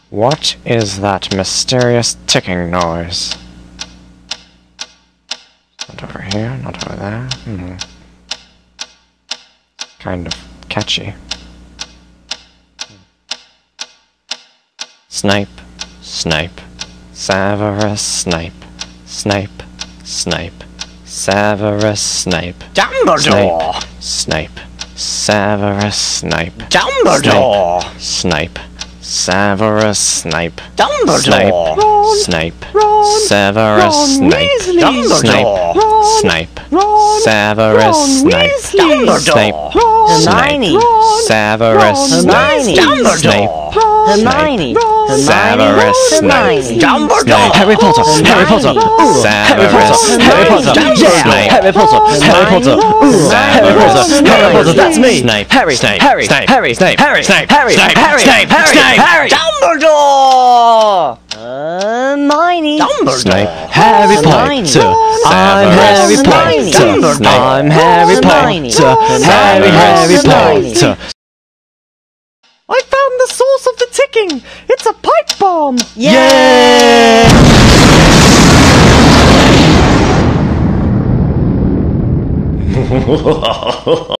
What is that mysterious ticking noise? Not over here, not over there. Kind of catchy. Snape, Snape, Severus Snape, Snape, Snape, Severus Snape. Dumbledore! Snape, Severus Snape. Dumbledore! Snape, Severus Snape. Dumbledore! Snape, Severus Snape. Dumbledore! Snape, Severus Snape. Dumbledore! Hermione! Severus Snape. Dumbledore! Hermione! Severus Snape. Dumbledore! Harry Potter! Harry Potter! Severus Snape. Yeah! Harry Potter! Harry Potter! Severus Harry Potter, that's me! Snape. Harry! Snape. Harry! Snape. Harry! Snape. Harry! Snape. Harry! Snape. Harry! Snape. Harry! Snape. Harry! Dumbledore! Hermione! Dumbledore! Snape. Harry Hermione. Potter! I'm Harry Hermione. Potter! I'm Harry Hermione. Potter! Harry Hermione. Potter! I found the source of the ticking! It's a pipe bomb! Yeah!